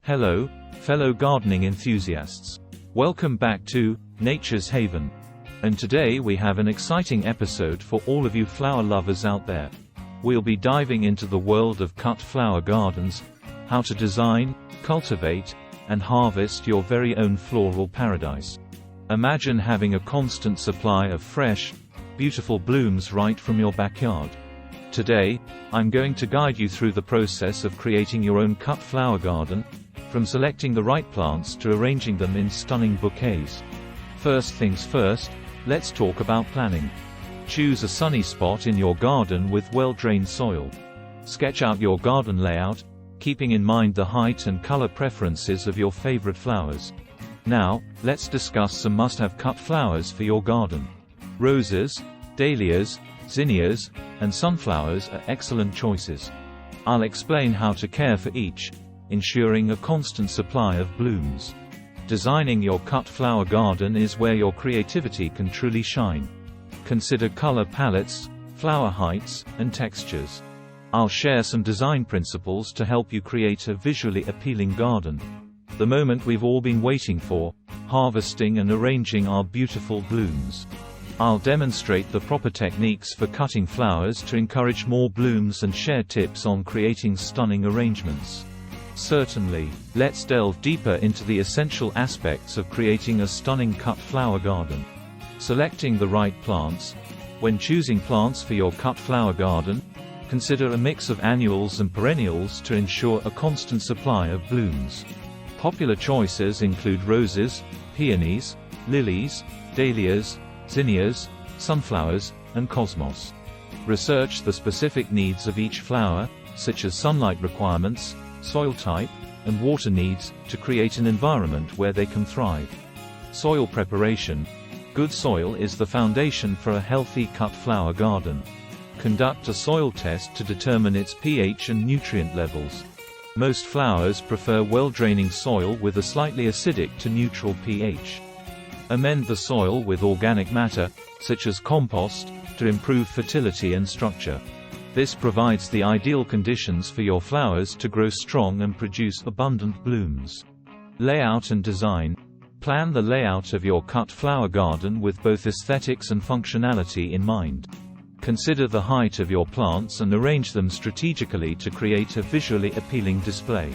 Hello, fellow gardening enthusiasts. Welcome back to Nature's Haven. And today we have an exciting episode for all of you flower lovers out there. We'll be diving into the world of cut flower gardens, how to design, cultivate, and harvest your very own floral paradise. Imagine having a constant supply of fresh, beautiful blooms right from your backyard. Today, I'm going to guide you through the process of creating your own cut flower garden, from selecting the right plants to arranging them in stunning bouquets. First things first, let's talk about planning. Choose a sunny spot in your garden with well-drained soil. Sketch out your garden layout, keeping in mind the height and color preferences of your favorite flowers. Now, let's discuss some must-have cut flowers for your garden. Roses, dahlias, zinnias, and sunflowers are excellent choices. I'll explain how to care for each, ensuring a constant supply of blooms. Designing your cut flower garden is where your creativity can truly shine. Consider color palettes, flower heights, and textures. I'll share some design principles to help you create a visually appealing garden. The moment we've all been waiting for, harvesting and arranging our beautiful blooms. I'll demonstrate the proper techniques for cutting flowers to encourage more blooms and share tips on creating stunning arrangements. Certainly, let's delve deeper into the essential aspects of creating a stunning cut flower garden. Selecting the right plants. When choosing plants for your cut flower garden, consider a mix of annuals and perennials to ensure a constant supply of blooms. Popular choices include roses, peonies, lilies, dahlias, zinnias, sunflowers, and cosmos. Research the specific needs of each flower, such as sunlight requirements, soil type, and water needs, to create an environment where they can thrive. Soil preparation. Good soil is the foundation for a healthy cut flower garden. Conduct a soil test to determine its pH and nutrient levels. Most flowers prefer well-draining soil with a slightly acidic to neutral pH. Amend the soil with organic matter, such as compost, to improve fertility and structure. This provides the ideal conditions for your flowers to grow strong and produce abundant blooms. Layout and design. Plan the layout of your cut flower garden with both aesthetics and functionality in mind. Consider the height of your plants and arrange them strategically to create a visually appealing display.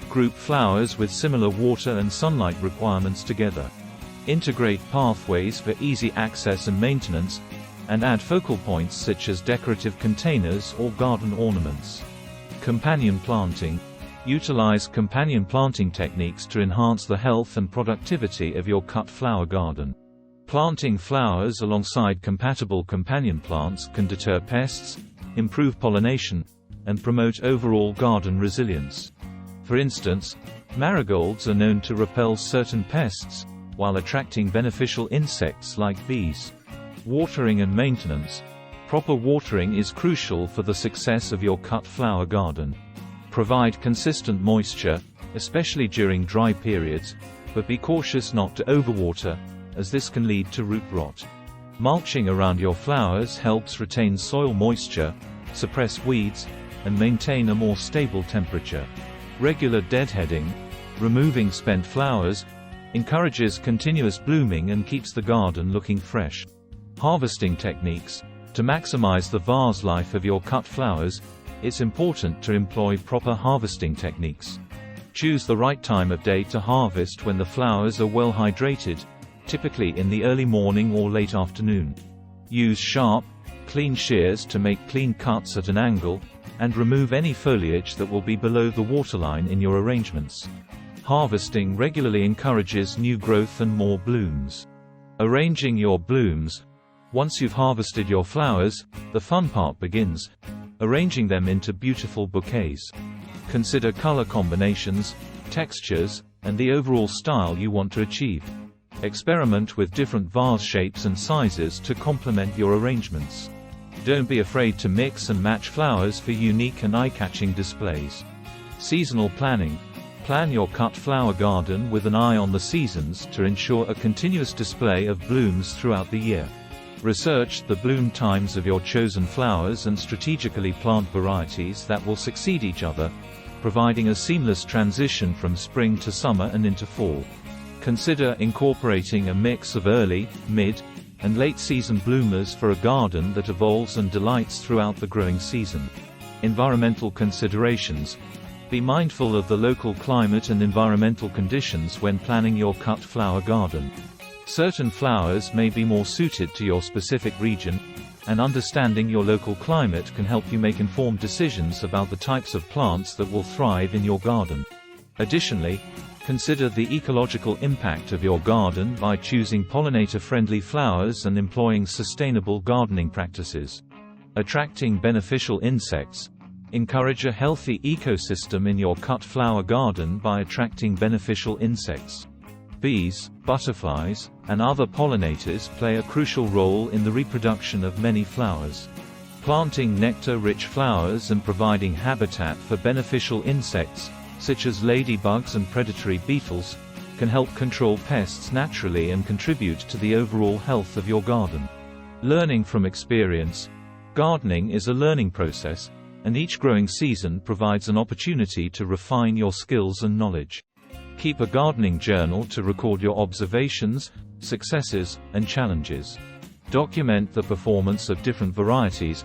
Group flowers with similar water and sunlight requirements together. Integrate pathways for easy access and maintenance, and add focal points such as decorative containers or garden ornaments. Companion planting. Utilize companion planting techniques to enhance the health and productivity of your cut flower garden. Planting flowers alongside compatible companion plants can deter pests, improve pollination, and promote overall garden resilience. For instance, marigolds are known to repel certain pests, while attracting beneficial insects like bees. Watering and maintenance. Proper watering is crucial for the success of your cut flower garden. Provide consistent moisture, especially during dry periods, but be cautious not to overwater, as this can lead to root rot. Mulching around your flowers helps retain soil moisture, suppress weeds, and maintain a more stable temperature. Regular deadheading, removing spent flowers, encourages continuous blooming and keeps the garden looking fresh. Harvesting techniques. To maximize the vase life of your cut flowers, it's important to employ proper harvesting techniques. Choose the right time of day to harvest when the flowers are well hydrated, typically in the early morning or late afternoon. Use sharp, clean shears to make clean cuts at an angle, and remove any foliage that will be below the waterline in your arrangements. Harvesting regularly encourages new growth and more blooms. Arranging your blooms. Once you've harvested your flowers, the fun part begins: arranging them into beautiful bouquets. Consider color combinations, textures, and the overall style you want to achieve. Experiment with different vase shapes and sizes to complement your arrangements. Don't be afraid to mix and match flowers for unique and eye-catching displays. Seasonal planning. Plan your cut flower garden with an eye on the seasons to ensure a continuous display of blooms throughout the year. Research the bloom times of your chosen flowers and strategically plant varieties that will succeed each other, providing a seamless transition from spring to summer and into fall. Consider incorporating a mix of early, mid, and late-season bloomers for a garden that evolves and delights throughout the growing season. Environmental considerations. Be mindful of the local climate and environmental conditions when planning your cut flower garden. Certain flowers may be more suited to your specific region, and understanding your local climate can help you make informed decisions about the types of plants that will thrive in your garden. Additionally, consider the ecological impact of your garden by choosing pollinator-friendly flowers and employing sustainable gardening practices. Attracting beneficial insects. Encourage a healthy ecosystem in your cut flower garden by attracting beneficial insects. Bees, butterflies, and other pollinators play a crucial role in the reproduction of many flowers. Planting nectar-rich flowers and providing habitat for beneficial insects, such as ladybugs and predatory beetles, can help control pests naturally and contribute to the overall health of your garden. Learning from experience. Gardening is a learning process, and each growing season provides an opportunity to refine your skills and knowledge. Keep a gardening journal to record your observations, successes, and challenges. Document the performance of different varieties,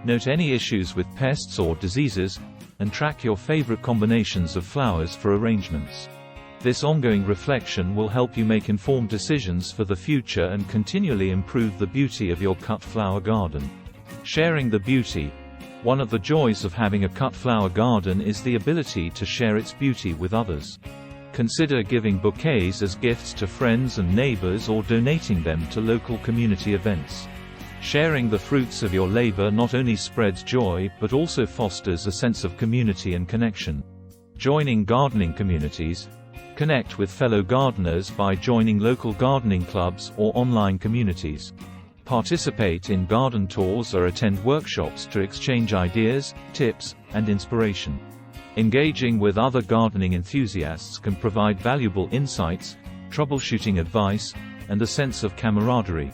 note any issues with pests or diseases, and track your favorite combinations of flowers for arrangements. This ongoing reflection will help you make informed decisions for the future and continually improve the beauty of your cut flower garden. Sharing the beauty. One of the joys of having a cut flower garden is the ability to share its beauty with others. Consider giving bouquets as gifts to friends and neighbors or donating them to local community events. Sharing the fruits of your labor not only spreads joy but also fosters a sense of community and connection. Joining gardening communities. Connect with fellow gardeners by joining local gardening clubs or online communities. Participate in garden tours or attend workshops to exchange ideas, tips, and inspiration. Engaging with other gardening enthusiasts can provide valuable insights, troubleshooting advice, and a sense of camaraderie.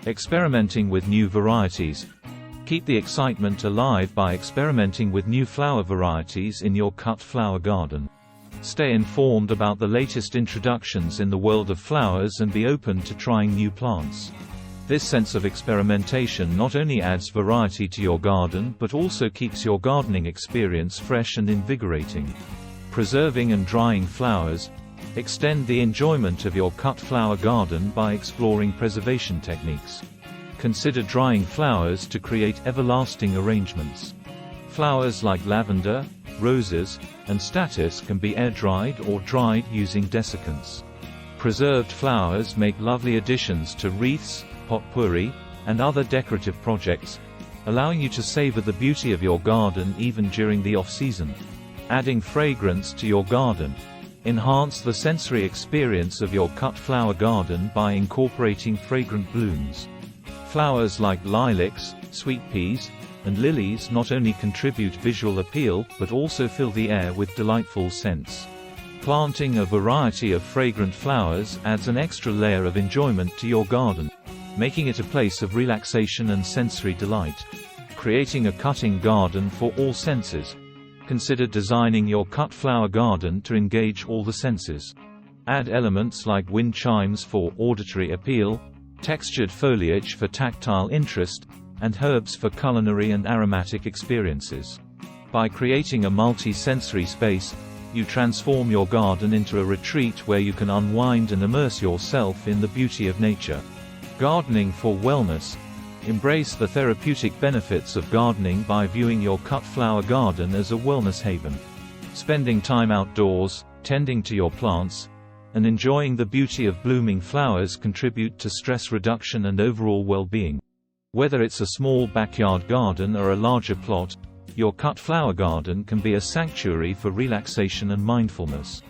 Experimenting with new varieties. Keep the excitement alive by experimenting with new flower varieties in your cut flower garden. Stay informed about the latest introductions in the world of flowers and be open to trying new plants. This sense of experimentation not only adds variety to your garden but also keeps your gardening experience fresh and invigorating. Preserving and drying flowers. Extend the enjoyment of your cut flower garden by exploring preservation techniques. Consider drying flowers to create everlasting arrangements. Flowers like lavender, roses, and statice can be air-dried or dried using desiccants. Preserved flowers make lovely additions to wreaths, potpourri, and other decorative projects, allowing you to savor the beauty of your garden even during the off-season. Adding fragrance to your garden. Enhance the sensory experience of your cut flower garden by incorporating fragrant blooms. Flowers like lilacs, sweet peas, and lilies not only contribute visual appeal but also fill the air with delightful scents. Planting a variety of fragrant flowers adds an extra layer of enjoyment to your garden, making it a place of relaxation and sensory delight. Creating a cutting garden for all senses. Consider designing your cut flower garden to engage all the senses. Add elements like wind chimes for auditory appeal, textured foliage for tactile interest, and herbs for culinary and aromatic experiences. By creating a multi-sensory space, you transform your garden into a retreat where you can unwind and immerse yourself in the beauty of nature. Gardening for wellness. Embrace the therapeutic benefits of gardening by viewing your cut flower garden as a wellness haven. Spending time outdoors, tending to your plants, and enjoying the beauty of blooming flowers contribute to stress reduction and overall well-being. Whether it's a small backyard garden or a larger plot, your cut flower garden can be a sanctuary for relaxation and mindfulness.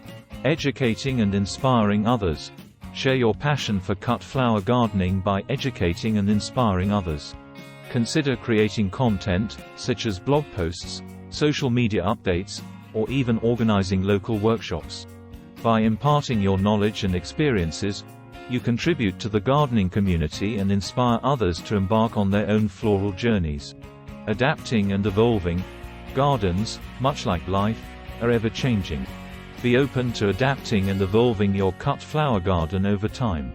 Educating and inspiring others. Share your passion for cut flower gardening by educating and inspiring others. Consider creating content, such as blog posts, social media updates, or even organizing local workshops. By imparting your knowledge and experiences, you contribute to the gardening community and inspire others to embark on their own floral journeys. Adapting and evolving. Gardens, much like life, are ever-changing. Be open to adapting and evolving your cut flower garden over time.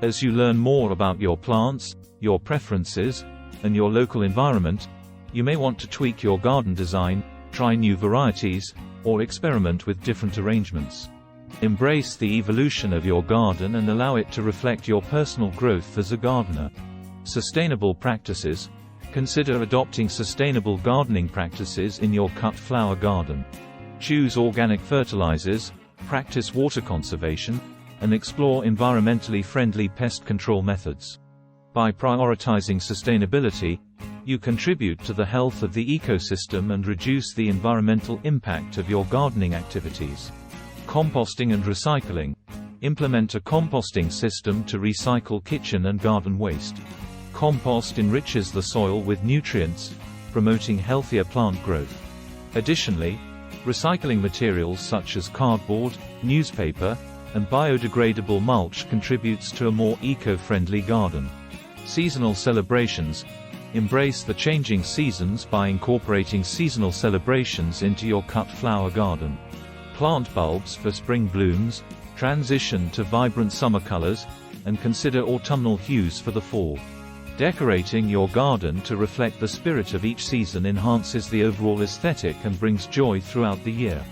As you learn more about your plants, your preferences, and your local environment, you may want to tweak your garden design, try new varieties, or experiment with different arrangements. Embrace the evolution of your garden and allow it to reflect your personal growth as a gardener. Sustainable practices. Consider adopting sustainable gardening practices in your cut flower garden. Choose organic fertilizers, practice water conservation, and explore environmentally friendly pest control methods. By prioritizing sustainability, you contribute to the health of the ecosystem and reduce the environmental impact of your gardening activities. Composting and recycling. Implement a composting system to recycle kitchen and garden waste. Compost enriches the soil with nutrients, promoting healthier plant growth. Additionally, recycling materials such as cardboard, newspaper, and biodegradable mulch contributes to a more eco-friendly garden. Seasonal celebrations. Embrace the changing seasons by incorporating seasonal celebrations into your cut flower garden. Plant bulbs for spring blooms, transition to vibrant summer colors, and consider autumnal hues for the fall. Decorating your garden to reflect the spirit of each season enhances the overall aesthetic and brings joy throughout the year.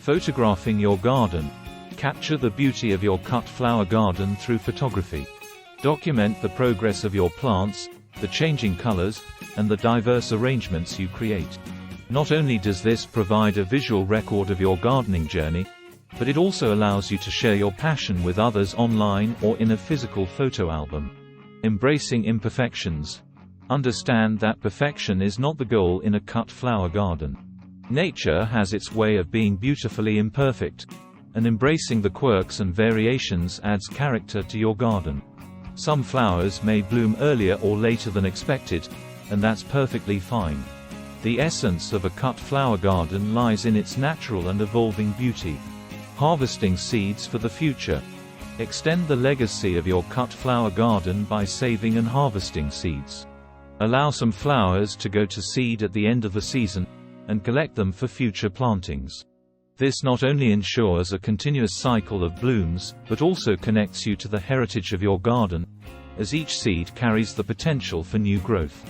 Photographing your garden. Capture the beauty of your cut flower garden through photography. Document the progress of your plants, the changing colors, and the diverse arrangements you create. Not only does this provide a visual record of your gardening journey, but it also allows you to share your passion with others online or in a physical photo album. Embracing imperfections. Understand that perfection is not the goal in a cut flower garden. Nature has its way of being beautifully imperfect, and embracing the quirks and variations adds character to your garden. Some flowers may bloom earlier or later than expected, and that's perfectly fine. The essence of a cut flower garden lies in its natural and evolving beauty. Harvesting seeds for the future. Extend the legacy of your cut flower garden by saving and harvesting seeds. Allow some flowers to go to seed at the end of the season, and collect them for future plantings. This not only ensures a continuous cycle of blooms, but also connects you to the heritage of your garden, as each seed carries the potential for new growth.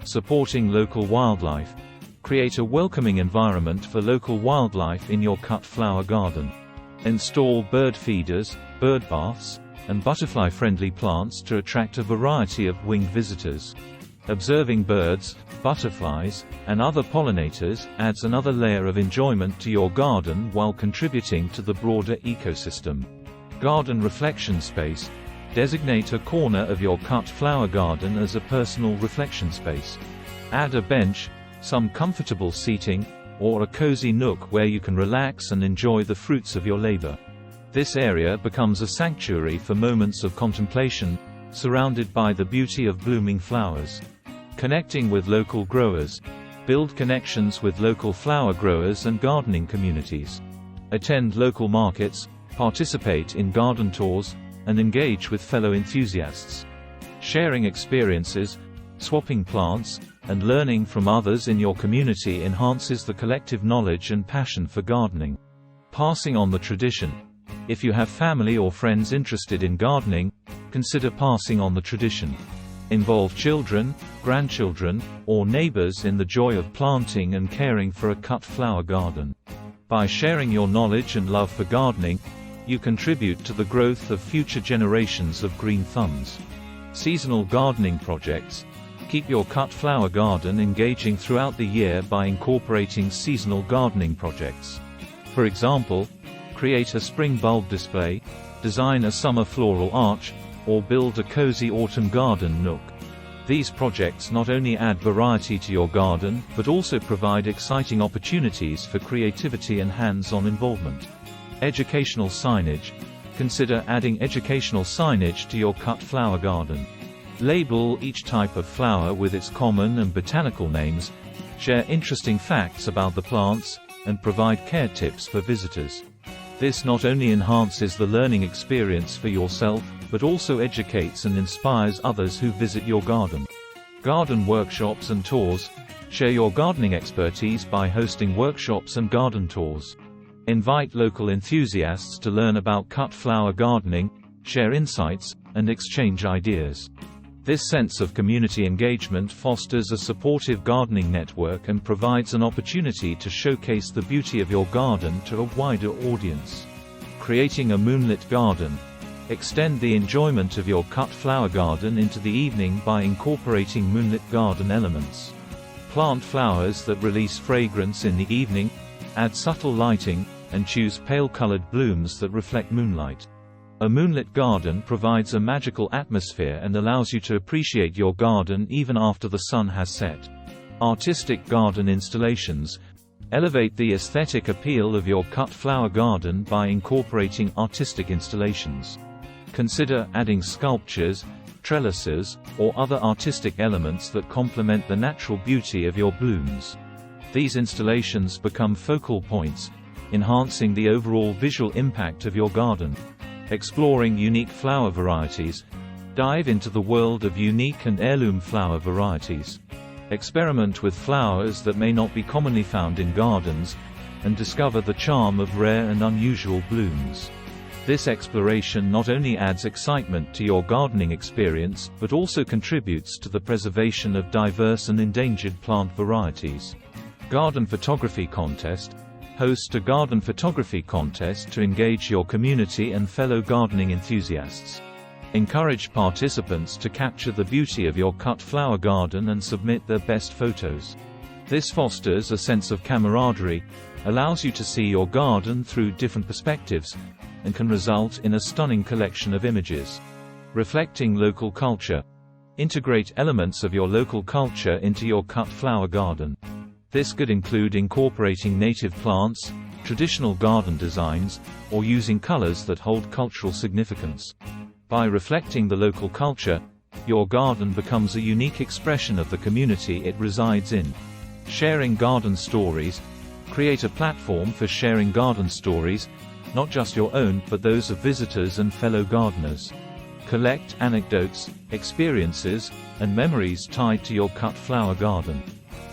Supporting local wildlife. Create a welcoming environment for local wildlife in your cut flower garden. Install bird feeders, bird baths, and butterfly-friendly plants to attract a variety of winged visitors. Observing birds, butterflies, and other pollinators adds another layer of enjoyment to your garden while contributing to the broader ecosystem. Garden reflection space. Designate a corner of your cut flower garden as a personal reflection space. Add a bench, some comfortable seating, or a cozy nook where you can relax and enjoy the fruits of your labor. This area becomes a sanctuary for moments of contemplation, surrounded by the beauty of blooming flowers. Connecting with local growers. Build connections with local flower growers and gardening communities. Attend local markets, participate in garden tours, and engage with fellow enthusiasts. Sharing experiences, swapping plants, and learning from others in your community enhances the collective knowledge and passion for gardening. Passing on the tradition. If you have family or friends interested in gardening, consider passing on the tradition. Involve children, grandchildren, or neighbors in the joy of planting and caring for a cut flower garden. By sharing your knowledge and love for gardening, you contribute to the growth of future generations of green thumbs. Seasonal gardening projects. Keep your cut flower garden engaging throughout the year by incorporating seasonal gardening projects. For example, create a spring bulb display, design a summer floral arch, or build a cozy autumn garden nook. These projects not only add variety to your garden, but also provide exciting opportunities for creativity and hands-on involvement. Educational signage. Consider adding educational signage to your cut flower garden. Label each type of flower with its common and botanical names, share interesting facts about the plants, and provide care tips for visitors. This not only enhances the learning experience for yourself, but also educates and inspires others who visit your garden. Garden workshops and tours. Share your gardening expertise by hosting workshops and garden tours. Invite local enthusiasts to learn about cut flower gardening, share insights, and exchange ideas. This sense of community engagement fosters a supportive gardening network and provides an opportunity to showcase the beauty of your garden to a wider audience. Creating a moonlit garden. Extend the enjoyment of your cut flower garden into the evening by incorporating moonlit garden elements. Plant flowers that release fragrance in the evening, add subtle lighting, and choose pale-colored blooms that reflect moonlight. A moonlit garden provides a magical atmosphere and allows you to appreciate your garden even after the sun has set. Artistic garden installations. Elevate the aesthetic appeal of your cut flower garden by incorporating artistic installations. Consider adding sculptures, trellises, or other artistic elements that complement the natural beauty of your blooms. These installations become focal points, enhancing the overall visual impact of your garden. Exploring unique flower varieties. Dive into the world of unique and heirloom flower varieties. Experiment with flowers that may not be commonly found in gardens, and discover the charm of rare and unusual blooms. This exploration not only adds excitement to your gardening experience, but also contributes to the preservation of diverse and endangered plant varieties. Garden photography contest. Host a garden photography contest to engage your community and fellow gardening enthusiasts. Encourage participants to capture the beauty of your cut flower garden and submit their best photos. This fosters a sense of camaraderie, allows you to see your garden through different perspectives, and can result in a stunning collection of images. Reflecting local culture. Integrate elements of your local culture into your cut flower garden. This could include incorporating native plants, traditional garden designs, or using colors that hold cultural significance. By reflecting the local culture, your garden becomes a unique expression of the community it resides in. Sharing garden stories. Create a platform for sharing garden stories, not just your own but those of visitors and fellow gardeners. Collect anecdotes, experiences, and memories tied to your cut flower garden.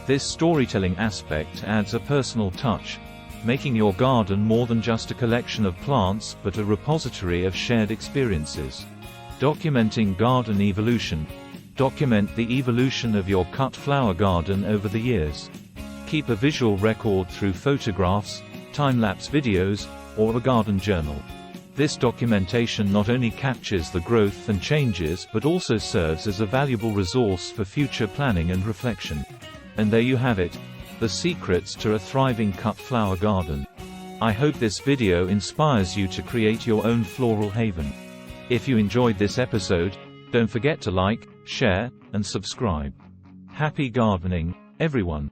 This storytelling aspect adds a personal touch, making your garden more than just a collection of plants but a repository of shared experiences. Documenting garden evolution. Document the evolution of your cut flower garden over the years. Keep a visual record through photographs, time-lapse videos, or a garden journal. This documentation not only captures the growth and changes but also serves as a valuable resource for future planning and reflection. And there you have it, the secrets to a thriving cut flower garden. I hope this video inspires you to create your own floral haven. If you enjoyed this episode, don't forget to like, share, and subscribe. Happy gardening, everyone!